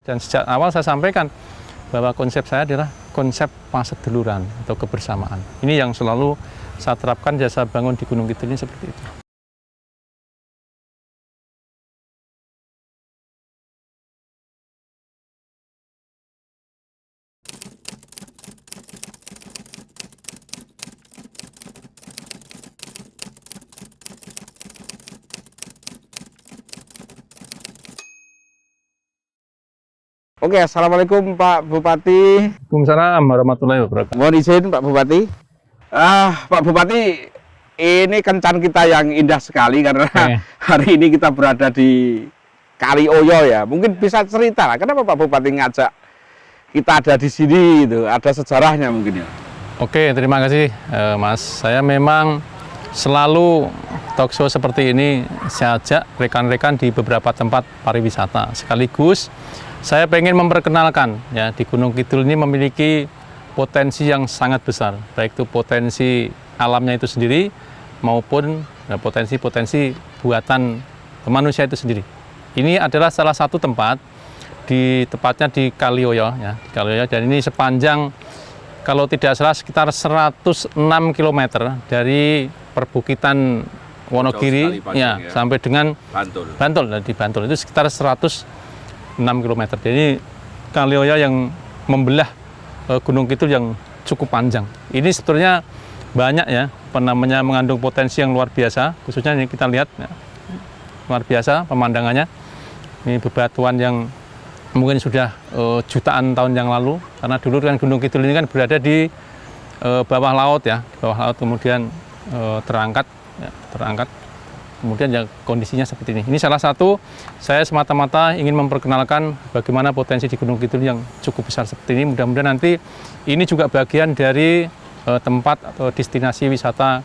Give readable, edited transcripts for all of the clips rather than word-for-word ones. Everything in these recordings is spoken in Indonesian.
Dan sejak awal saya sampaikan bahwa konsep saya adalah konsep paseduluran atau kebersamaan. Ini yang selalu saya terapkan jasa bangun di Gunung Kidul ini seperti itu. Oke, Assalamualaikum Pak Bupati. Waalaikumsalam warahmatullahi wabarakatuh. Mohon izin Pak Bupati. Pak Bupati, ini kencan kita yang indah sekali karena hari ini kita berada di Kali Oyo ya. Mungkin bisa cerita lah, kenapa Pak Bupati ngajak kita ada di sini itu, ada sejarahnya mungkin ya. Oke, terima kasih Mas. Saya memang selalu talk show seperti ini saya ajak rekan-rekan di beberapa tempat pariwisata. Sekaligus saya pengen memperkenalkan ya, di Gunung Kidul ini memiliki potensi yang sangat besar, baik itu potensi alamnya itu sendiri maupun potensi-potensi buatan manusia itu sendiri. Ini adalah salah satu tempat, tepatnya di Kali Oyo ya, di Kali Oyo, dan ini sepanjang kalau tidak salah sekitar 106 km dari perbukitan Wonogiri ya, sampai dengan Bantul. Di Bantul itu sekitar 106 km. Jadi Kali Oyo yang membelah Gunung Kidul yang cukup panjang. Ini sebetulnya banyak ya, mengandung potensi yang luar biasa. Khususnya ini kita lihat ya, luar biasa pemandangannya. Ini bebatuan yang mungkin sudah jutaan tahun yang lalu. Karena dulu kan Gunung Kidul ini kan berada di bawah laut ya, di bawah laut, kemudian terangkat. Kemudian ya kondisinya seperti ini. Ini salah satu saya semata-mata ingin memperkenalkan bagaimana potensi di Gunung Kidul yang cukup besar seperti ini. Mudah-mudahan nanti ini juga bagian dari tempat atau destinasi wisata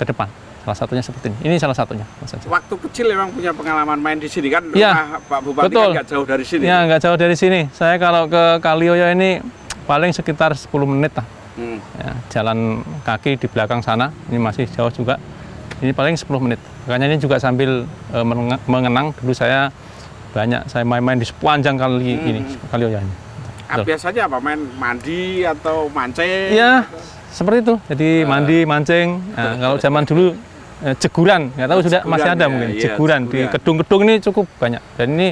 ke depan. Salah satunya seperti ini. Ini salah satunya. Waktu kecil memang punya pengalaman main di sini kan? Ya, Pak Bupati betul. Kan nggak jauh dari sini. Ya, nggak jauh dari sini. Saya kalau ke Kali Oyo ini paling sekitar 10 menit lah. Ya, jalan kaki di belakang sana. Ini masih jauh juga. Ini paling 10 menit. Makanya ini juga sambil mengenang, dulu saya main-main di sepanjang kali ini, Kali Oyo ini. Biasanya apa, main mandi atau mancing? Iya, seperti itu. Jadi mandi, mancing. Nah, kalau zaman dulu jeguran, nggak tahu sudah masih ada mungkin. Jeguran di gedung-gedung ini cukup banyak. Dan ini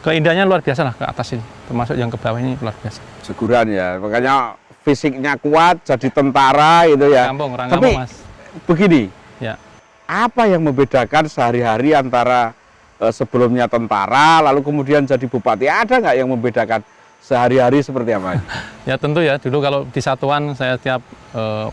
keindahannya luar biasa lah ke atas ini. Termasuk yang ke bawah ini luar biasa. Jeguran ya, makanya fisiknya kuat, jadi tentara gitu ya. Orang Tapi kampung, Mas. Begini, ya, apa yang membedakan sehari-hari antara sebelumnya tentara, lalu kemudian jadi bupati? Ada nggak yang membedakan sehari-hari seperti apa? Ya tentu ya, dulu kalau di satuan saya tiap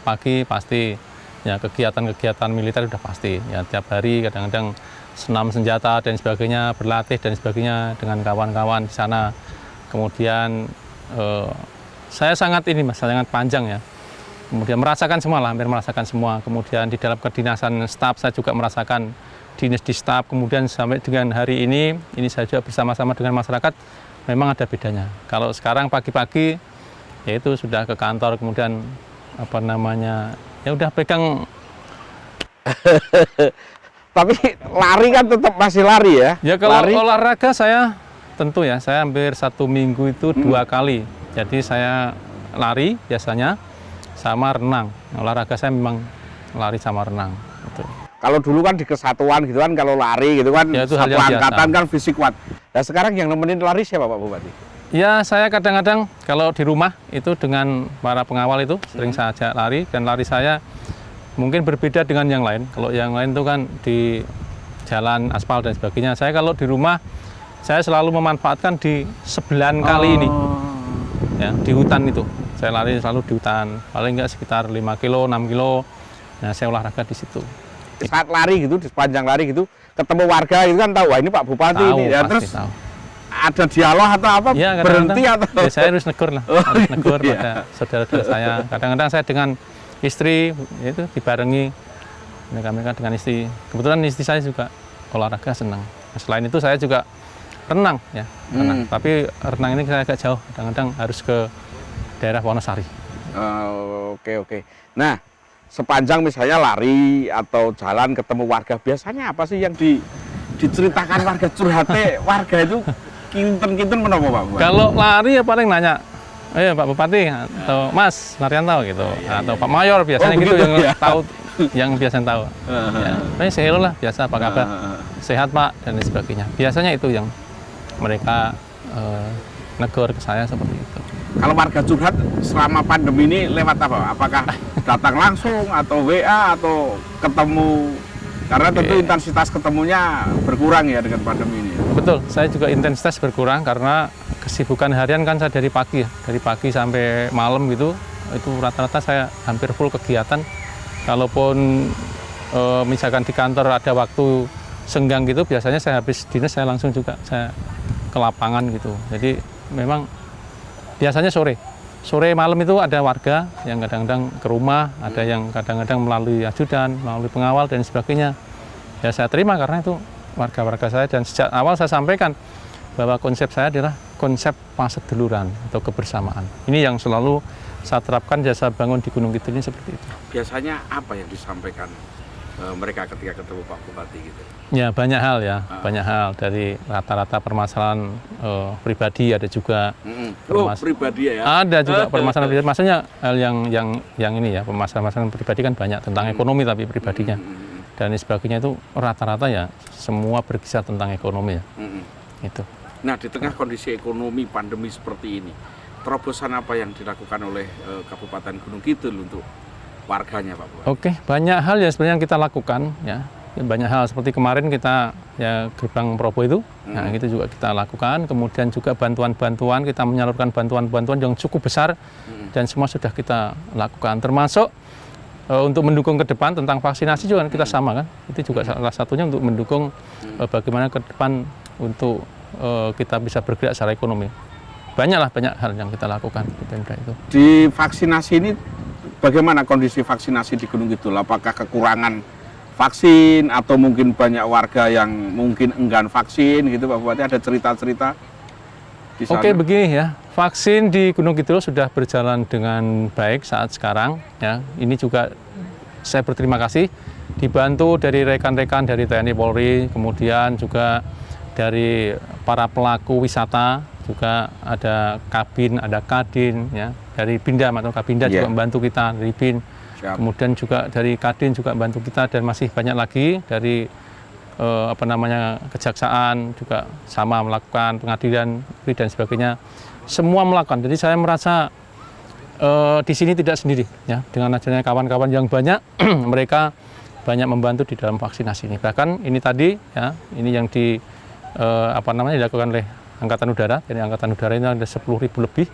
pagi pasti ya kegiatan-kegiatan militer sudah pasti. Ya tiap hari kadang-kadang senam senjata dan sebagainya, berlatih dan sebagainya dengan kawan-kawan di sana. Kemudian saya sangat panjang ya. Kemudian merasakan semua lah, hampir merasakan semua. Kemudian di dalam kedinasan staf saya juga merasakan dinas di staf. Kemudian sampai dengan hari ini saya juga bersama-sama dengan masyarakat, memang ada bedanya. Kalau sekarang pagi-pagi, ya itu sudah ke kantor, kemudian ya udah pegang. Tapi lari kan tetap masih lari ya? Ya kalau olahraga saya tentu ya, saya hampir 1 minggu itu 2 kali. Jadi saya lari biasanya sama renang. Olahraga saya memang lari sama renang. Gitu. Kalau dulu kan di kesatuan gitu kan, kalau lari gitu kan, ya, satu angkatan kan fisik kuat. Nah sekarang yang nemenin lari siapa Pak Bupati? Ya saya kadang-kadang kalau di rumah itu dengan para pengawal itu sering saya ajak lari, dan lari saya mungkin berbeda dengan yang lain. Kalau yang lain itu kan di jalan aspal dan sebagainya. Saya kalau di rumah saya selalu memanfaatkan di sebelahan kali ini. Ya, di hutan itu. Saya lari selalu di hutan, paling nggak sekitar 5 kilo, 6 kilo. Nah, saya olahraga di situ. Saat lari gitu, di sepanjang lari gitu, ketemu warga itu kan tahu, wah ini Pak Bupati tahu, ini. Ya, terus tahu. Ada dialog atau apa? Ya, berhenti atau? Ya, saya harus negur lah, harus negur pada saudara-saudara saya. Kadang-kadang saya dengan istri itu dibarengi mereka dengan istri. Kebetulan istri saya juga olahraga senang. Nah, selain itu saya juga renang ya, renang. Tapi renang ini saya agak jauh, kadang-kadang harus ke daerah Wonosari. Oke. Nah, sepanjang misalnya lari atau jalan ketemu warga, biasanya apa sih yang diceritakan warga, curhatnya warga itu kinten-kinten menapa Pak Bupati? Kalau lari ya paling nanya, Pak Bupati atau Mas Naryanto gitu, atau Pak Mayor biasanya gitu begitu, yang ya. tahu, yang biasanya tahu. Ya, saya lah biasa apa kabar, sehat Pak dan lain sebagainya. Biasanya itu yang mereka negor ke saya seperti itu. Kalau warga curhat selama pandemi ini lewat apa? Apakah datang langsung atau WA atau ketemu? Karena tentu intensitas ketemunya berkurang ya dengan pandemi ini. Betul, saya juga intensitas berkurang karena kesibukan harian kan saya dari pagi sampai malam gitu, itu rata-rata saya hampir full kegiatan. Kalaupun misalkan di kantor ada waktu senggang gitu, biasanya saya habis dinas saya langsung juga saya ke lapangan gitu. Jadi memang biasanya sore malam itu ada warga yang kadang-kadang ke rumah, ada yang kadang-kadang melalui ajudan, melalui pengawal dan sebagainya. Ya saya terima karena itu warga-warga saya, dan sejak awal saya sampaikan bahwa konsep saya adalah konsep paseduluran atau kebersamaan. Ini yang selalu saya terapkan jasa bangun di Gunung Kidul ini seperti itu. Biasanya apa yang disampaikan mereka ketika ketemu Pak Bupati gitu? Ya banyak hal ya, banyak hal dari rata-rata permasalahan pribadi, ada juga pribadi ya? Ada juga permasalahan pribadi, maksudnya hal yang ini ya, permasalahan pribadi kan banyak tentang ekonomi tapi pribadinya dan sebagainya itu rata-rata ya semua berkisar tentang ekonomi ya. Itu. Nah di tengah kondisi ekonomi pandemi seperti ini, terobosan apa yang dilakukan oleh Kabupaten Gunung Kidul untuk warganya Pak Bupati? Oke, banyak hal ya sebenarnya yang kita lakukan ya. Banyak hal seperti kemarin kita ya gerbang Probo itu, nah itu juga kita lakukan. Kemudian juga bantuan-bantuan, kita menyalurkan bantuan-bantuan yang cukup besar dan semua sudah kita lakukan. Termasuk untuk mendukung ke depan tentang vaksinasi juga kita sama kan. Itu juga salah satunya untuk mendukung bagaimana ke depan untuk kita bisa bergerak secara ekonomi. Banyak hal yang kita lakukan di Pemda itu. Di vaksinasi ini bagaimana kondisi vaksinasi di Gunung Kidul? Apakah kekurangan vaksin atau mungkin banyak warga yang mungkin enggan vaksin gitu Pak Bupati? Ada cerita-cerita di sana? Oke, begini ya, vaksin di Gunung Kidul sudah berjalan dengan baik saat sekarang ya. Ini juga saya berterima kasih dibantu dari rekan-rekan dari TNI Polri, kemudian juga dari para pelaku wisata, juga ada Kabin, ada Kadin ya, dari Pindam atau Kabinda juga membantu kita dari BIN. Kemudian juga dari Kadin juga membantu kita, dan masih banyak lagi dari kejaksaan juga sama melakukan, pengadilan dan sebagainya. Semua melakukan. Jadi saya merasa di sini tidak sendiri ya, dengan adanya kawan-kawan yang banyak mereka banyak membantu di dalam vaksinasi ini. Bahkan ini tadi ya, ini yang dilakukan oleh Angkatan Udara. Jadi Angkatan Udara ini ada 10.000 lebih.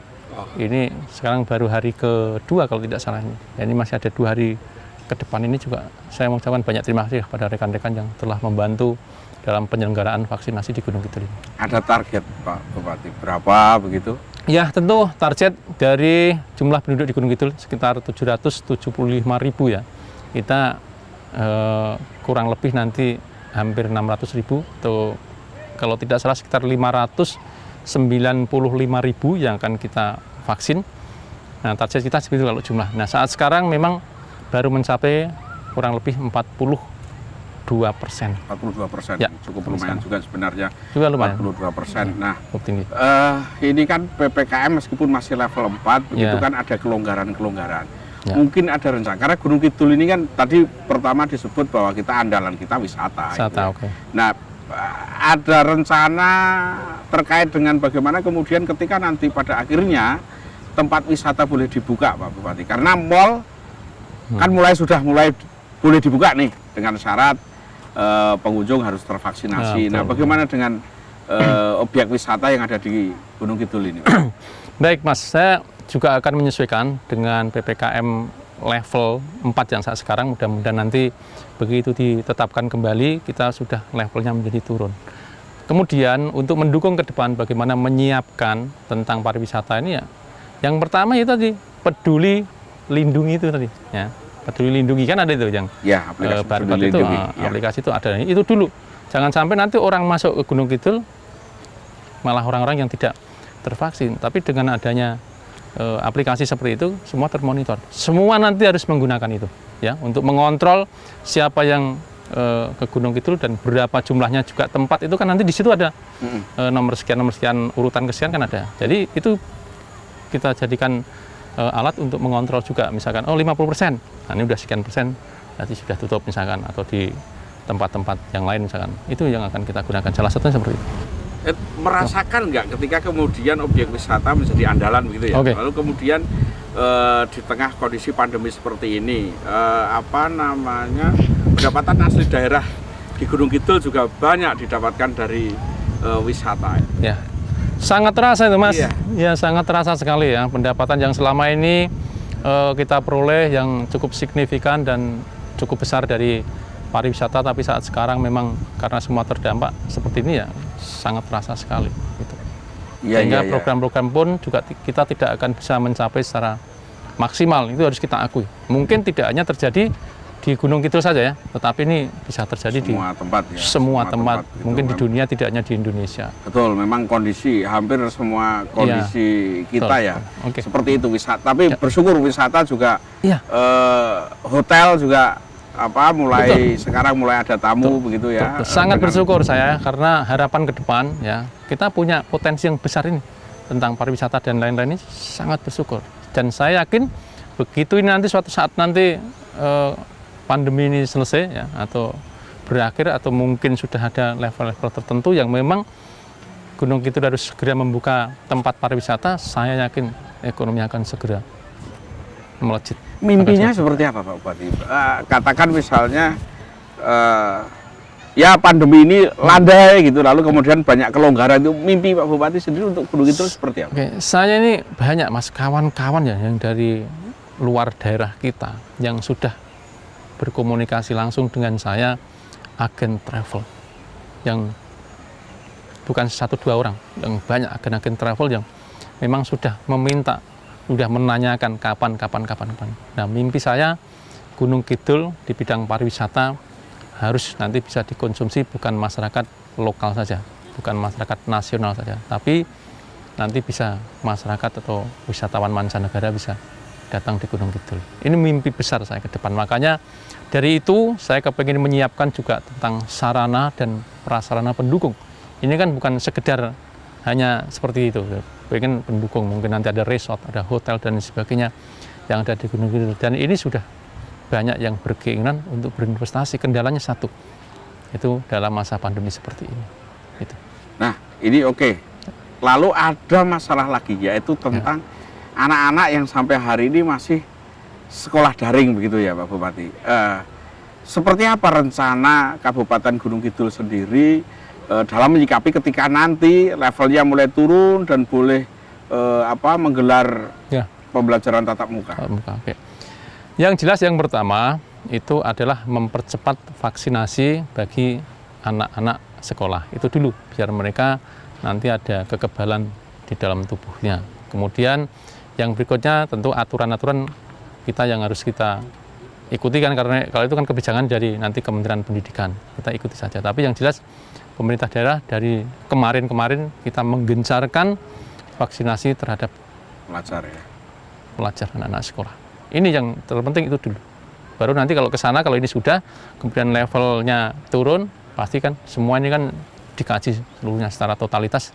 Ini sekarang baru hari kedua kalau tidak salah ini. Ya, ini masih ada 2 hari ke depan. Ini juga saya mengucapkan banyak terima kasih kepada rekan-rekan yang telah membantu dalam penyelenggaraan vaksinasi di Gunung Kidul ini. Ada target Pak Bupati berapa begitu? Ya tentu target dari jumlah penduduk di Gunung Kidul sekitar 775.000 ya. Kita kurang lebih nanti hampir 600.000 atau kalau tidak salah sekitar 595.000 yang akan kita vaksin. Nah, target kita seperti itu kalau jumlah. Nah, saat sekarang memang baru mencapai kurang lebih 42%. 42%, ya, cukup lumayan juga sebenarnya. Juga lumayan. 42%. Nah, tinggi. Ini kan PPKM meskipun masih level 4, begitu kan ada kelonggaran-kelonggaran. Ya. Mungkin ada rencana, karena Gunung Kidul ini kan tadi pertama disebut bahwa kita andalan kita wisata. Wisata, gitu. Nah, ada rencana terkait dengan bagaimana kemudian ketika nanti pada akhirnya tempat wisata boleh dibuka Pak Bupati, karena mal kan sudah mulai boleh dibuka nih dengan syarat pengunjung harus tervaksinasi. Nah, bagaimana dengan objek wisata yang ada di Gunung Kidul ini? Baik Mas, saya juga akan menyesuaikan dengan PPKM level 4 yang saat sekarang. Mudah-mudahan nanti begitu ditetapkan kembali, kita sudah levelnya menjadi turun. Kemudian untuk mendukung ke depan bagaimana menyiapkan tentang pariwisata ini ya, yang pertama itu tadi peduli lindungi itu tadi ya. Peduli lindungi kan ada itu yang barcode itu, aplikasi itu ada. Itu dulu, jangan sampai nanti orang masuk ke Gunung Kidul malah orang-orang yang tidak tervaksin. Tapi dengan adanya aplikasi seperti itu semua termonitor, semua nanti harus menggunakan itu ya, untuk mengontrol siapa yang ke Gunung Kidul dan berapa jumlahnya juga tempat itu kan nanti di situ ada nomor sekian urutan kesekian kan ada. Jadi itu kita jadikan alat untuk mengontrol juga, misalkan 50%, nah ini udah sekian persen nanti sudah tutup misalkan, atau di tempat-tempat yang lain misalkan, itu yang akan kita gunakan, salah satunya seperti itu. Merasakan nggak ketika kemudian objek wisata menjadi andalan begitu ya, lalu kemudian di tengah kondisi pandemi seperti ini, pendapatan asli daerah di Gunung Kidul juga banyak didapatkan dari wisata. Ya, sangat terasa itu Mas. Iya. Ya, sangat terasa sekali ya pendapatan yang selama ini kita peroleh yang cukup signifikan dan cukup besar dari pariwisata, tapi saat sekarang memang karena semua terdampak seperti ini ya sangat terasa sekali. Gitu. Sehingga program-program pun juga kita tidak akan bisa mencapai secara maksimal, itu harus kita akui. Mungkin tidak hanya terjadi di Gunung Kidul saja ya, tetapi ini bisa terjadi semua di tempat ya. Semua tempat gitu, mungkin di dunia, tidak hanya di Indonesia. Betul, memang kondisi hampir semua kondisi kita betul. Ya Okay. seperti itu wisata. Tapi bersyukur wisata juga, hotel juga sekarang mulai ada tamu begitu ya. Sangat bersyukur saya karena harapan ke depan ya kita punya potensi yang besar ini tentang pariwisata dan lain-lain ini, sangat bersyukur. Dan saya yakin begitu ini nanti suatu saat nanti pandemi ini selesai ya, atau berakhir, atau mungkin sudah ada level-level tertentu yang memang Gunung Kidul harus segera membuka tempat pariwisata, saya yakin ekonomi akan segera melejit. Mimpinya seperti apa Pak Bupati? Katakan misalnya ya pandemi ini landai gitu, lalu kemudian banyak kelonggaran, itu mimpi Pak Bupati sendiri untuk Gunung Kidul seperti apa? Oke, saya ini banyak Mas kawan-kawan ya yang dari luar daerah kita yang sudah berkomunikasi langsung dengan saya, agen travel yang bukan 1-2 orang, yang banyak agen-agen travel yang memang sudah meminta, sudah menanyakan kapan. Nah, mimpi saya Gunung Kidul di bidang pariwisata harus nanti bisa dikonsumsi bukan masyarakat lokal saja, bukan masyarakat nasional saja, tapi nanti bisa masyarakat atau wisatawan mancanegara bisa datang di Gunung Kidul. Ini mimpi besar saya ke depan. Makanya dari itu saya kepingin menyiapkan juga tentang sarana dan prasarana pendukung. Ini kan bukan sekedar hanya seperti itu. Pengen pendukung, mungkin nanti ada resort, ada hotel dan sebagainya yang ada di Gunung Kidul. Dan ini sudah banyak yang berkeinginan untuk berinvestasi. Kendalanya satu, itu dalam masa pandemi seperti ini. Gitu. Nah, ini oke. Lalu ada masalah lagi, yaitu tentang anak-anak yang sampai hari ini masih sekolah daring begitu ya Pak Bupati. Seperti apa rencana Kabupaten Gunung Kidul sendiri dalam menyikapi ketika nanti levelnya mulai turun dan boleh menggelar pembelajaran tatap muka? Okay. Yang jelas yang pertama itu adalah mempercepat vaksinasi bagi anak-anak sekolah. Itu dulu, biar mereka nanti ada kekebalan di dalam tubuhnya. Kemudian yang berikutnya tentu aturan-aturan kita yang harus kita ikuti kan, karena kalau itu kan kebijakan dari nanti Kementerian Pendidikan, kita ikuti saja. Tapi yang jelas pemerintah daerah dari kemarin kita menggencarkan vaksinasi terhadap pelajar anak-anak sekolah. Ini yang terpenting itu dulu. Baru nanti kalau ke sana, kalau ini sudah kemudian levelnya turun, pasti kan semua ini kan dikaji seluruhnya secara totalitas,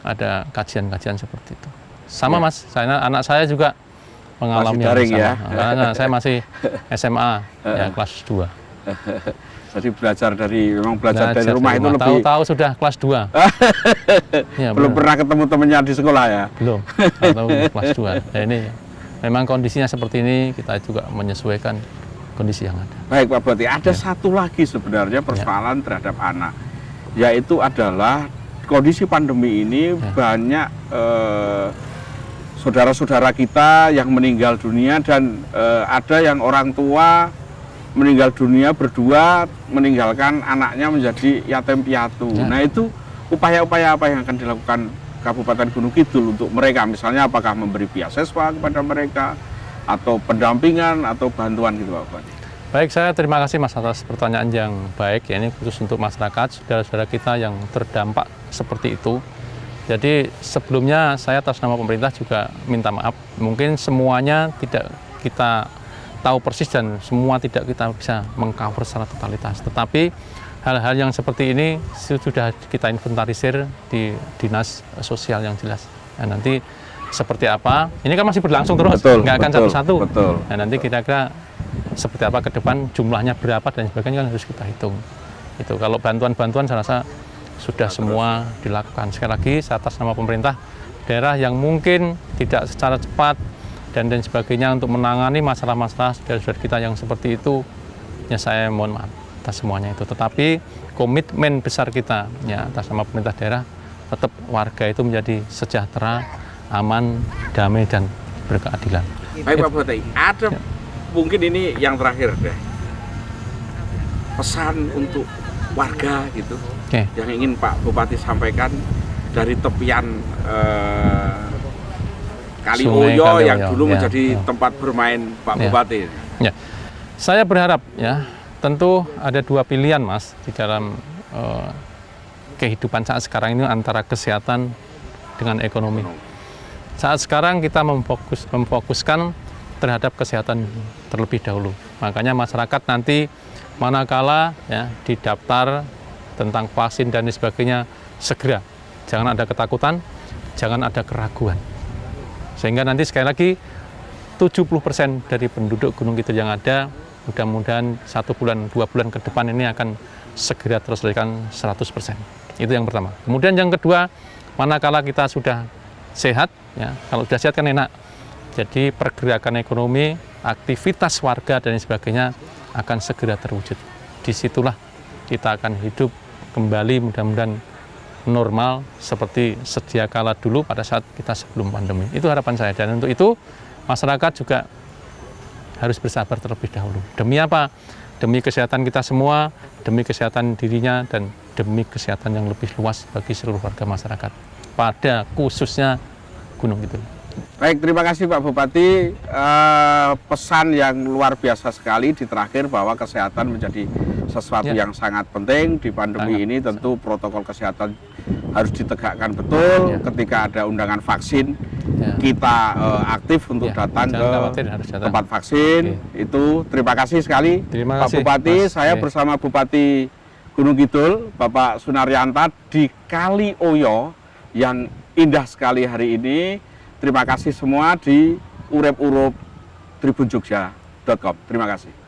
ada kajian-kajian seperti itu. Sama Mas, anak saya juga mengalami yang sama. Ya? Karena saya masih SMA, ya kelas 2. Jadi belajar dari rumah itu lebih... Tahu-tahu sudah kelas 2. Ya, belum pernah ketemu temannya di sekolah ya? Belum, tahu kelas 2. Ya, ini memang kondisinya seperti ini, kita juga menyesuaikan kondisi yang ada. Baik Pak Bupati, ada satu lagi sebenarnya persoalan terhadap anak, yaitu adalah kondisi pandemi ini banyak saudara-saudara kita yang meninggal dunia, dan ada yang orang tua meninggal dunia berdua meninggalkan anaknya menjadi yatim piatu. Nah, itu upaya-upaya apa yang akan dilakukan Kabupaten Gunung Kidul untuk mereka? Misalnya apakah memberi beasiswa kepada mereka, atau pendampingan atau bantuan gitu Pak Bupati? Baik, saya terima kasih Mas atas pertanyaan yang baik ya. Ini khusus untuk masyarakat, saudara-saudara kita yang terdampak seperti itu. Jadi sebelumnya saya atas nama pemerintah juga minta maaf. Mungkin semuanya tidak kita tahu persis dan semua tidak kita bisa mengcover secara totalitas. Tetapi hal-hal yang seperti ini sudah kita inventarisir di dinas sosial yang jelas. Nah, nanti seperti apa? Ini kan masih berlangsung terus, nggak akan satu-satu. Nah, nanti kira-kira seperti apa ke depan, jumlahnya berapa dan sebagainya kan harus kita hitung. Itu kalau bantuan-bantuan saya rasa sudah semua dilakukan. Sekali lagi, atas nama pemerintah daerah yang mungkin tidak secara cepat dan sebagainya untuk menangani masalah-masalah saudara-saudara kita yang seperti itu, ya saya mohon maaf atas semuanya itu. Tetapi komitmen besar kita ya atas nama pemerintah daerah tetap warga itu menjadi sejahtera, aman, damai dan berkeadilan. Baik Pak Bupati, ada mungkin ini yang terakhir deh, pesan untuk warga gitu yang ingin Pak Bupati sampaikan dari tepian Kali Oyo yang dulu menjadi tempat bermain Pak Bupati. Ya. Saya berharap ya, tentu ada dua pilihan Mas di dalam kehidupan saat sekarang ini antara kesehatan dengan ekonomi. Saat sekarang kita memfokuskan terhadap kesehatan terlebih dahulu. Makanya masyarakat nanti manakala ya didaftar tentang vaksin dan sebagainya segera. Jangan ada ketakutan, jangan ada keraguan. Sehingga nanti sekali lagi 70% dari penduduk Gunung Kidul yang ada mudah-mudahan 1 bulan, 2 bulan ke depan ini akan segera terselesaikan 100%. Itu yang pertama. Kemudian yang kedua, manakala kita sudah sehat, ya, kalau sudah sehat kan enak. Jadi pergerakan ekonomi, aktivitas warga dan sebagainya akan segera terwujud. Disitulah kita akan hidup kembali mudah-mudahan normal seperti sedia kala dulu pada saat kita sebelum pandemi. Itu harapan saya. Dan untuk itu masyarakat juga harus bersabar terlebih dahulu. Demi apa? Demi kesehatan kita semua, demi kesehatan dirinya, dan demi kesehatan yang lebih luas bagi seluruh warga masyarakat. Pada khususnya Gunung Kidul. Baik, terima kasih Pak Bupati. Pesan yang luar biasa sekali di terakhir bahwa kesehatan menjadi sesuatu yang sangat penting di pandemi ini. Tentu protokol kesehatan harus ditegakkan betul. Ketika ada undangan vaksin, kita aktif untuk datang ke tempat vaksin. Itu terima kasih sekali Pak Bupati. Mas, saya bersama Bupati Gunung Kidul, Bapak Sunaryanto di Kali Oyo yang indah sekali hari ini. Terima kasih semua di urep-urup tribunjogja.com. Terima kasih.